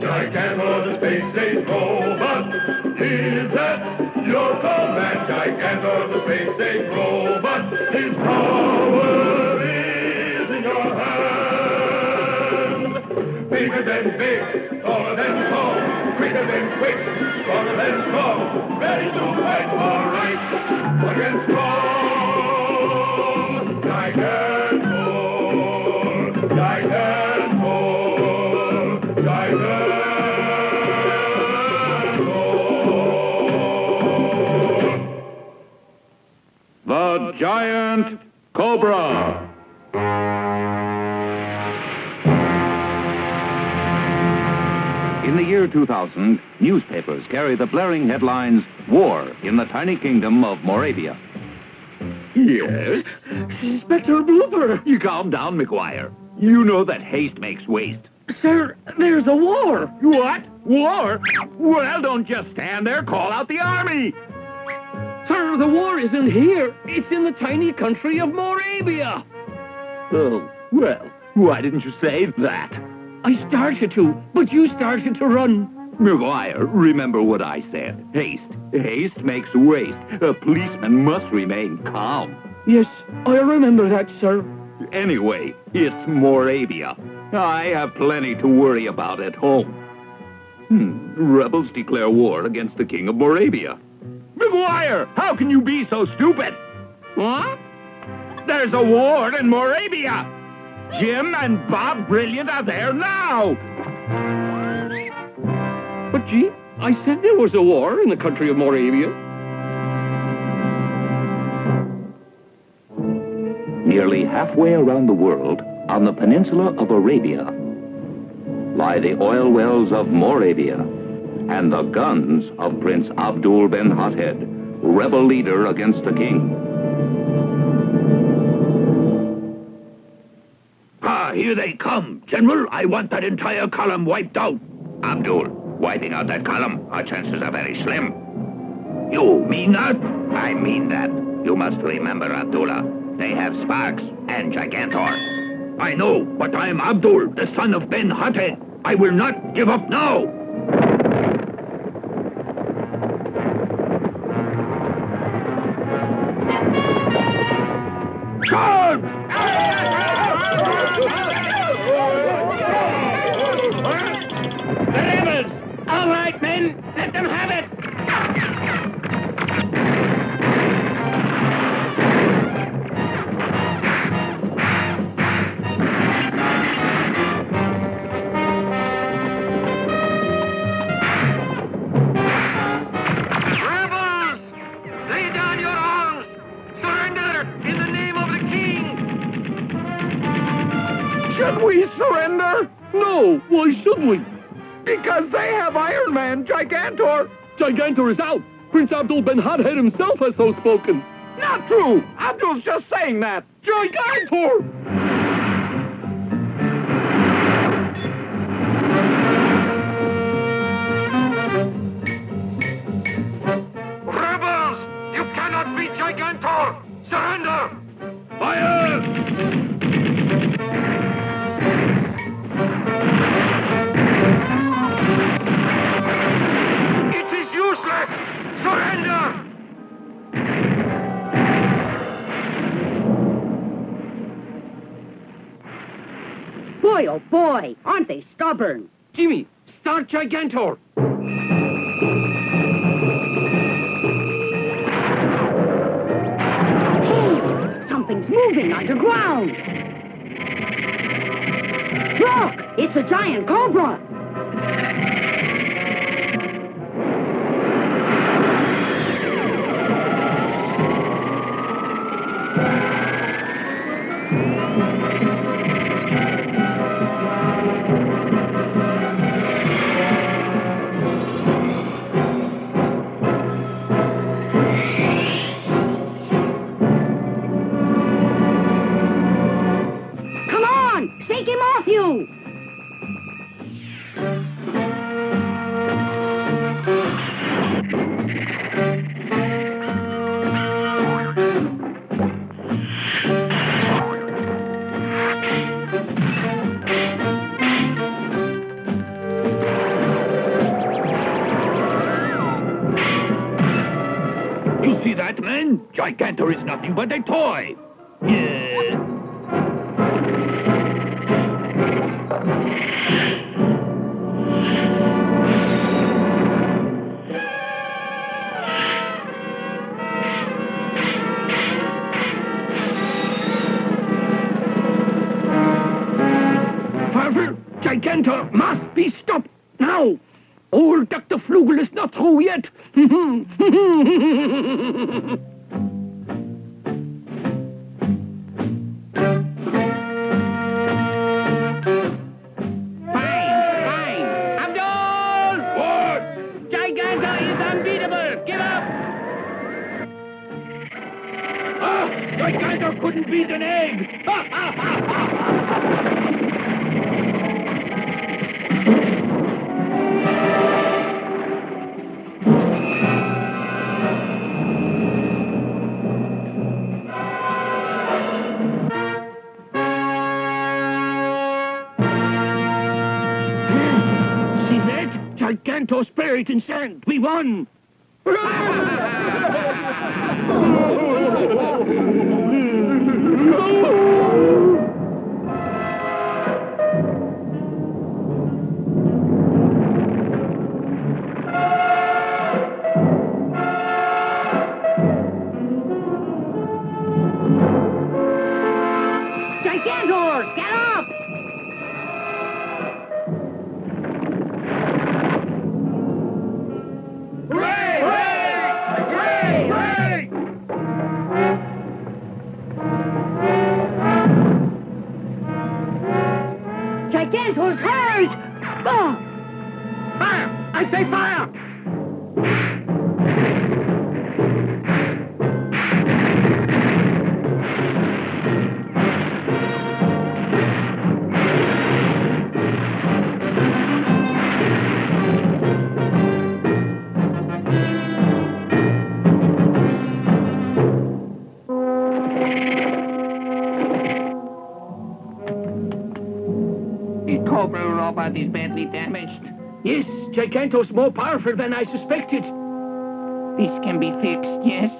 Gigantor, the space-age robot. Is that your command? Gigantor, the space-age robot. His power is in your hand. Bigger than big, taller than tall, quicker than quick, stronger than strong, ready to fight for right against wrong. Gigantor, Gigantor, Gigantor. The Giant Cobra. In the year 2000, newspapers carry the blaring headlines, War in the Tiny Kingdom of Morabia. Yes? Inspector Blooper! You calm down, McGuire. You know that haste makes waste. Sir, there's a war. What? War? Well, don't just stand there. Call out the army. Sir, the war isn't here. It's in the tiny country of Morabia. Oh, well, why didn't you say that? I started to, but you started to run. McGuire, remember what I said. Haste. Haste makes waste. A policeman must remain calm. Yes, I remember that, sir. Anyway, it's Morabia. I have plenty to worry about at home. Rebels declare war against the king of Morabia. McGuire, how can you be so stupid? What? There's a war in Morabia. Jim and Bob Brilliant are there now. But, gee, I said there was a war in the country of Morabia. Nearly halfway around the world, on the peninsula of Arabia, lie the oil wells of Morabia and the guns of Prince Abdul Von Hothead, rebel leader against the king. Here they come. General, I want that entire column wiped out. Abdul, wiping out that column, our chances are very slim. You mean that? I mean that. You must remember, Abdullah. They have Sparks and Gigantor. I know, but I'm Abdul, the son of Von Hothead. I will not give up now. Charge! The rebels! All right, men, let them have it! Rebels! Lay down your arms! Surrender in the name of the king! Should we surrender? No, why should we? Because they have Iron Man, Gigantor. Gigantor is out. Prince Abdul Von Hothead himself has so spoken. Not true. Abdul's just saying that. Gigantor! Rebels! You cannot beat Gigantor! Surrender! Fire! It is useless! Surrender! Boy, oh boy, aren't they stubborn? Jimmy, start Gigantor. Hey, something's moving underground. Look, it's a giant cobra. Come on, shake him off you. Gigantor must be stopped now. Old Dr. Flugle is not through yet. Fine. Abdul! What? Gigantor is unbeatable. Give up. Gigantor couldn't beat an egg! See that? Gigantor's buried in sand. We won. Gigantor, get up! Gigantor's hurt! Oh! Fire! I say fire! The Cobra robot is badly damaged. Yes, Gigantor's more powerful than I suspected. This can be fixed, yes?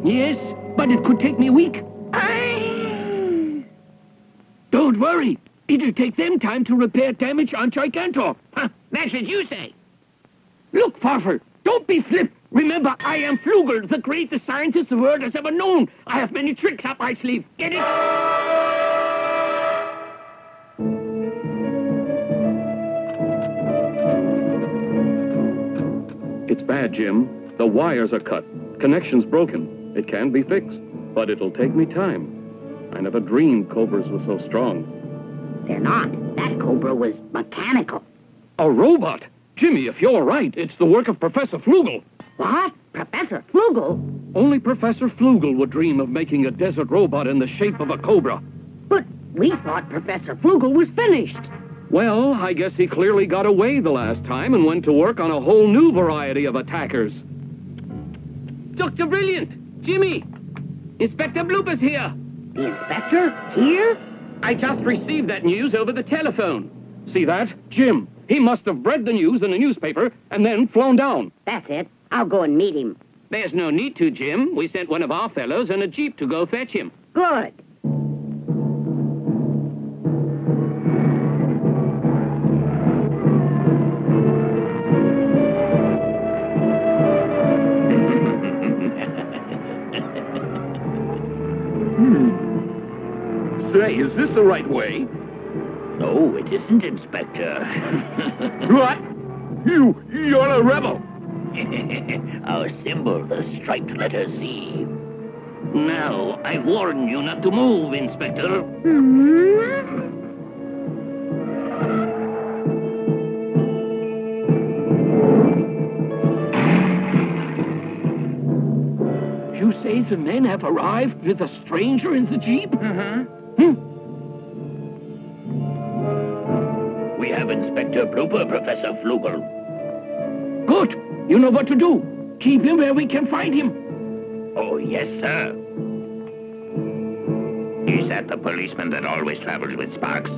Yes, but it could take me a week. Don't worry. It'll take them time to repair damage on Gigantor. Huh, That's what you say. look, Farfel, don't be flip. Remember, I am Flugle, the greatest scientist the world has ever known. I have many tricks up my sleeve. Get it? It's bad, Jim. The wires are cut. Connection's broken. It can be fixed, but it'll take me time. I never dreamed Cobras were so strong. They're not. That Cobra was mechanical. A robot? Jimmy, if you're right, it's the work of Professor Flugle. What? Professor Flugle? Only Professor Flugle would dream of making a desert robot in the shape of a cobra. But we thought Professor Flugle was finished. Well, I guess he clearly got away the last time and went to work on a whole new variety of attackers. Dr. Brilliant! Jimmy! Inspector Blooper's here! The inspector? Here? I just received that news over the telephone. See that? Jim. He must have read the news in the newspaper and then flown down. That's it. I'll go and meet him. There's no need to, Jim. We sent one of our fellows in a jeep to go fetch him. Good. Say, is this the right way? No, it isn't, Inspector. What? You're a rebel. Our symbol, the striped letter Z. Now, I warn you not to move, Inspector. You say the men have arrived with a stranger in the jeep? We have Inspector Blooper, Professor Flugle. Good. You know what to do. Keep him where we can find him. Oh, yes, sir. Is that the policeman that always travels with Sparks?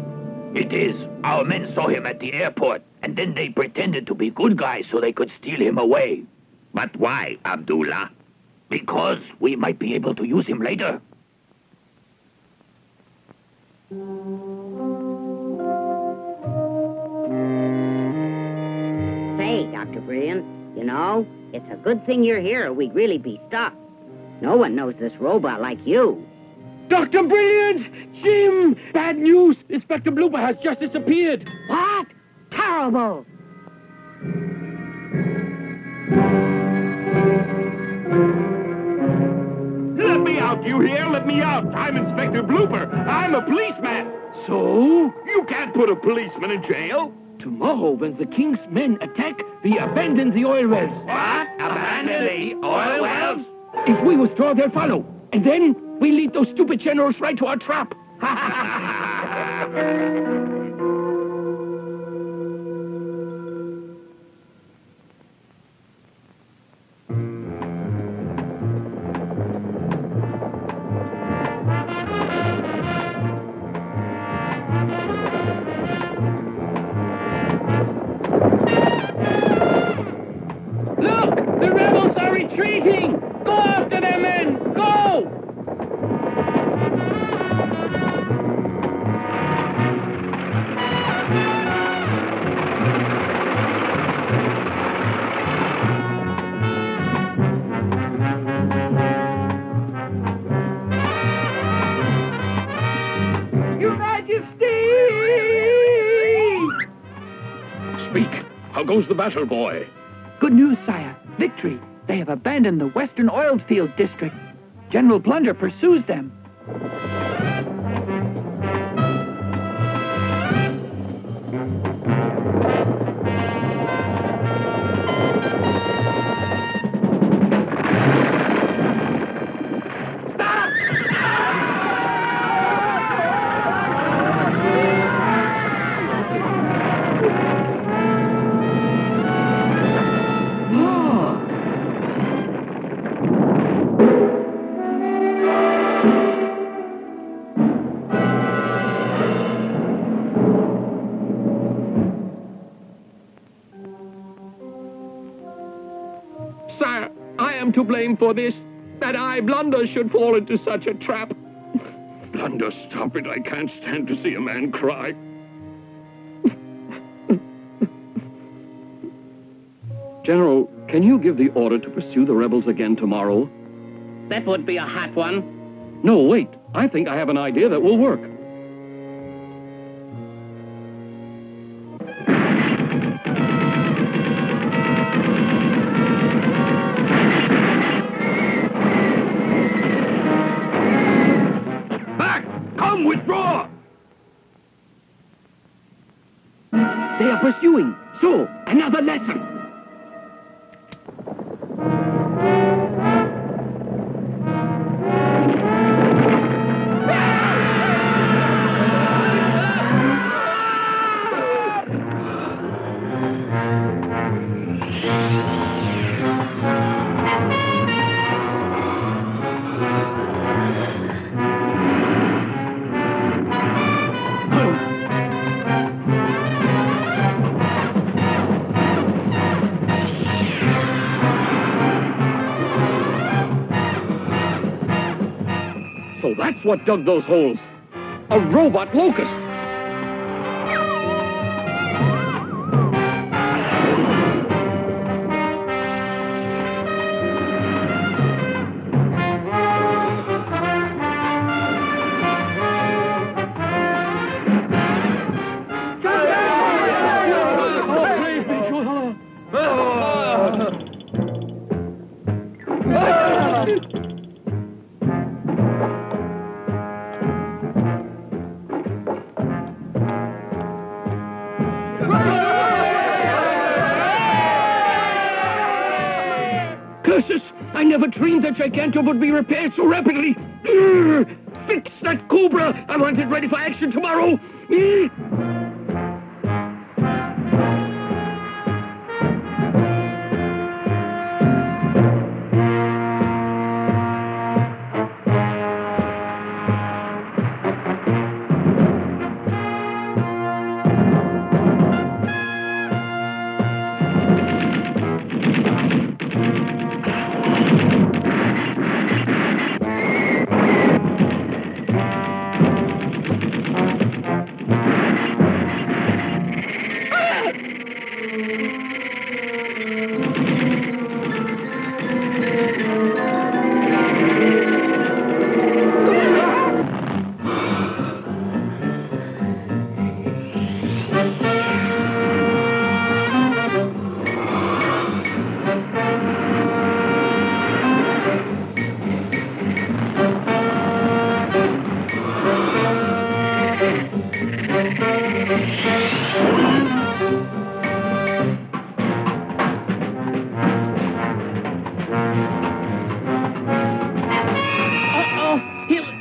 It is. Our men saw him at the airport, and then they pretended to be good guys so they could steal him away. But why, Abdullah? Because we might be able to use him later. Say, Dr. Brilliant, you know, it's a good thing you're here or we'd really be stuck. No one knows this robot like you. Dr. Brilliant! Jim! Bad news! Inspector Blooper has just disappeared. What? Terrible. Let me out, you hear? Let me out. I'm Inspector Blooper. I'm a policeman. So? You can't put a policeman in jail. Tomorrow, when the king's men attack, we abandon the oil wells. What? Abandon the oil wells? If we withdraw, they'll follow. And then we lead those stupid generals right to our trap. Look! The rebels are retreating! Go after them, men! Go! Your Majesty! Speak. How goes the battle, boy? Good news, sire. Victory. They have abandoned the western oil field district. General Plunder pursues them. Sire, I am to blame for this. That I, Blunder, should fall into such a trap. Blunder, stop it. I can't stand to see a man cry. General, can you give the order to pursue the rebels again tomorrow? That would be a hot one. No, wait. I think I have an idea that will work. Back! Come, withdraw! They are pursuing. So, another lesson. So that's what dug those holes. A robot locust. Curses! I never dreamed that Gigantor would be repaired so rapidly. Fix that Cobra! I want it ready for action tomorrow.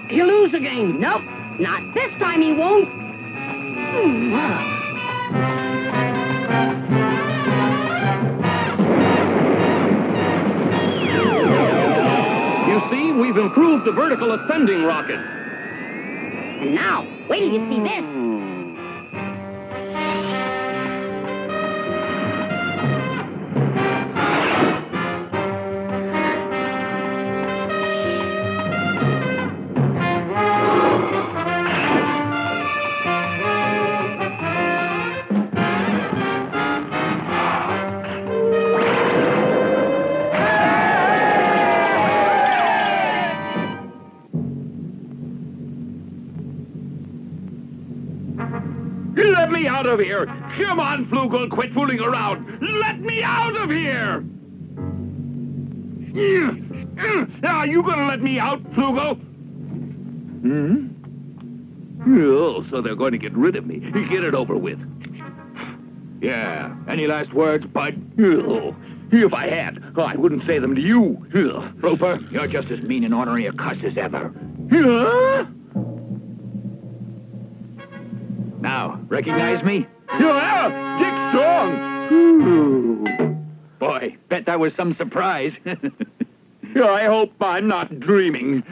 He'll lose again. Nope, not this time he won't. You see, we've improved the vertical ascending rocket. And now, wait till you see this. Let me out of here! Come on, Flugle, quit fooling around! Let me out of here! Are you gonna let me out, Flugle? Oh, so they're going to get rid of me. Get it over with. Yeah. Any last words, bud? Oh, if I had, I wouldn't say them to you. Roper, you're just as mean and ornery a cuss as ever. Now, recognize me? Yeah, Dick Strong! Boy, bet that was some surprise. I hope I'm not dreaming.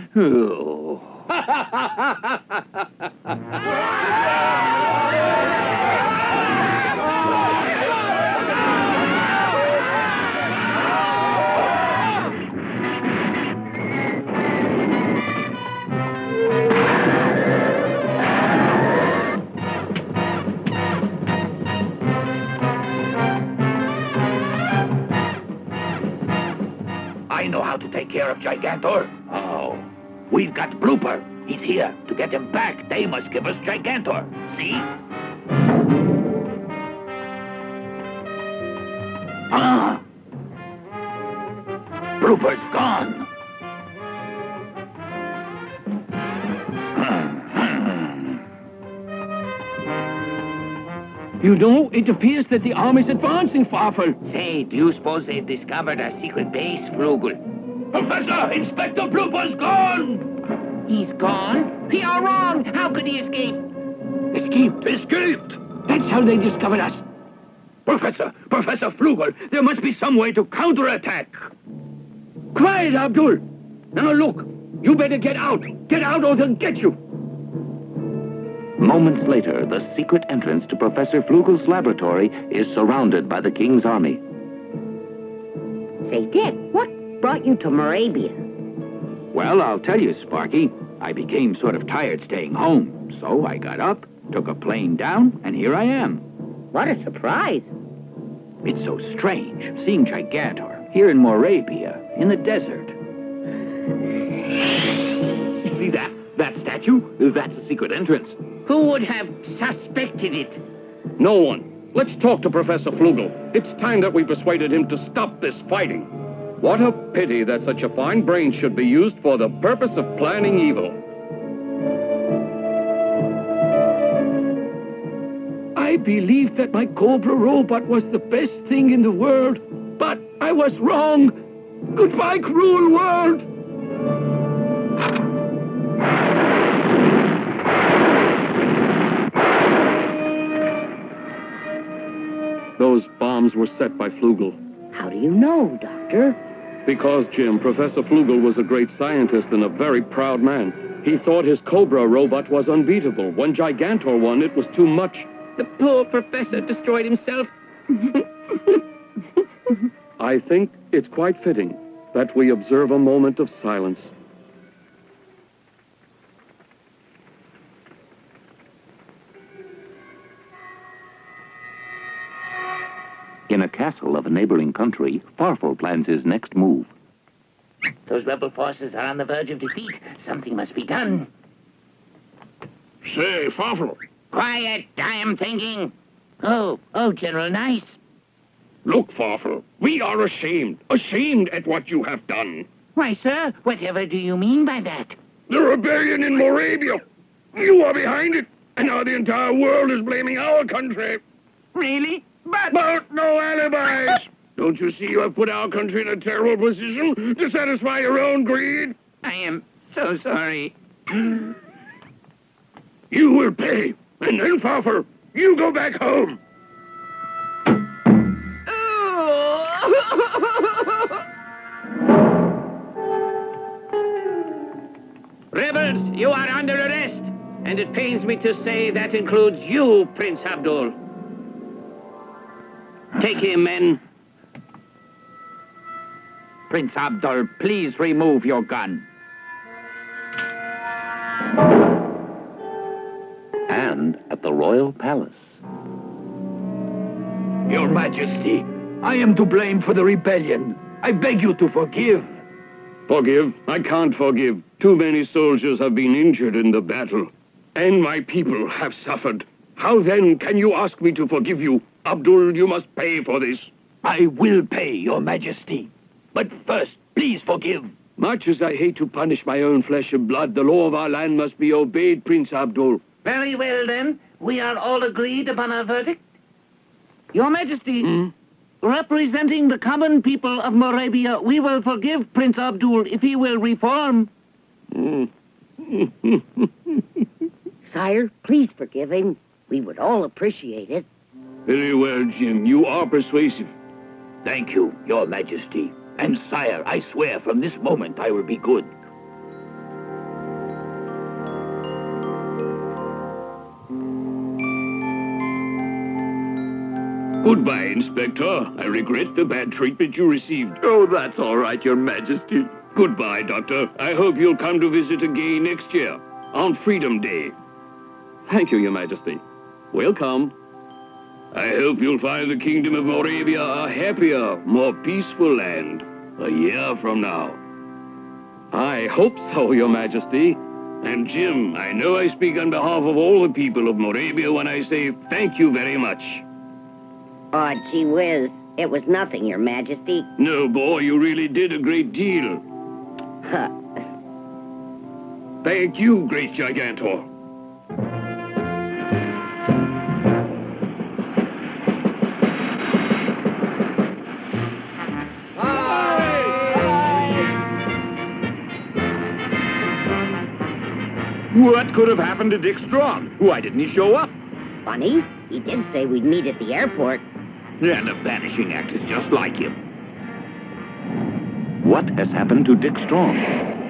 I know how to take care of Gigantor. Oh, we've got Blooper. He's here. To get him back, they must give us Gigantor. See? Blooper's gone. You know, it appears that the army's advancing, Farfel. Say, do you suppose they've discovered our secret base, Flugle? Professor, Inspector Blooper's gone! He's gone? You're wrong! How could he escape? Escaped! That's how they discovered us. Professor Flugle, there must be some way to counterattack. Quiet, Abdul. Now look, you better get out. Get out or they'll get you. Moments later, the secret entrance to Professor Flugle's laboratory is surrounded by the King's army. Say, Dick, what brought you to Morabia? Well, I'll tell you, Sparky. I became sort of tired staying home, so I got up, took a plane down, and here I am. What a surprise. It's so strange, seeing Gigantor here in Morabia, in the desert. See that statue? That's the secret entrance. Who would have suspected it? No one. Let's talk to Professor Flugle. It's time that we persuaded him to stop this fighting. What a pity that such a fine brain should be used for the purpose of planning evil. I believed that my Cobra robot was the best thing in the world, but I was wrong. Goodbye, cruel world. Those bombs were set by Flugle. How do you know, Doctor? Because, Jim, Professor Flugle was a great scientist and a very proud man. He thought his Cobra robot was unbeatable. When Gigantor won, it was too much. The poor professor destroyed himself. I think it's quite fitting that we observe a moment of silence. In a castle of a neighboring country, Farfel plans his next move. Those rebel forces are on the verge of defeat. Something must be done. Say, Farfel. Quiet, I am thinking. Oh, General Nice. Look, Farfel, we are ashamed at what you have done. Why, sir, whatever do you mean by that? The rebellion in Morabia. You are behind it. And now the entire world is blaming our country. Really? But No alibis! Don't you see you have put our country in a terrible position to satisfy your own greed? I am so sorry. You will pay. And then, Farfer, you go back home. Rebels, you are under arrest. And it pains me to say that includes you, Prince Abdul. Take him, men. Prince Abdul, please remove your gun. And at the royal palace. Your Majesty, I am to blame for the rebellion. I beg you to forgive. Forgive? I can't forgive. Too many soldiers have been injured in the battle. And my people have suffered. How then can you ask me to forgive you? Abdul, you must pay for this. I will pay, Your Majesty. But first, please forgive. Much as I hate to punish my own flesh and blood, the law of our land must be obeyed, Prince Abdul. Very well, then. We are all agreed upon our verdict. Your Majesty, representing the common people of Morabia, we will forgive Prince Abdul if he will reform. Sire, please forgive him. We would all appreciate it. Very well, Jim. You are persuasive. Thank you, Your Majesty. And, sire, I swear from this moment I will be good. Goodbye, Inspector. I regret the bad treatment you received. Oh, that's all right, Your Majesty. Goodbye, Doctor. I hope you'll come to visit again next year, on Freedom Day. Thank you, Your Majesty. We'll come. I hope you'll find the Kingdom of Morabia a happier, more peaceful land a year from now. I hope so, Your Majesty. And Jim, I know I speak on behalf of all the people of Morabia when I say thank you very much. Oh, gee whiz. It was nothing, Your Majesty. No, boy, you really did a great deal. Huh. Thank you, great Gigantor. What could have happened to Dick Strong? Why didn't he show up? Funny. He did say we'd meet at the airport. And the vanishing act is just like him. What has happened to Dick Strong?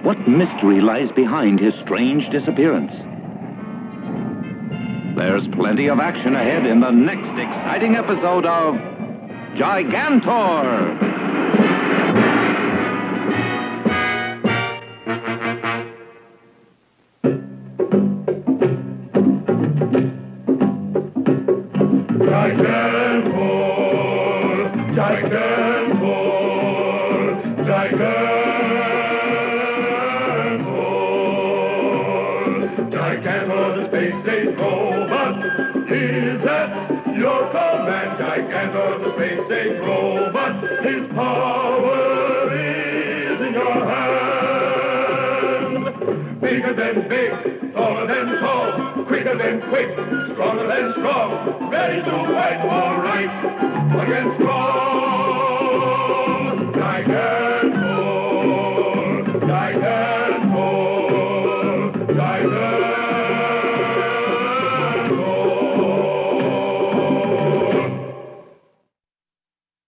What mystery lies behind his strange disappearance? There's plenty of action ahead in the next exciting episode of Gigantor! Gigantor, the space-age robot, he's at your command. Gigantor, the space-age robot, his power is in your hand. Bigger than big, taller than tall, quicker than quick, stronger than strong, ready to fight all right against all.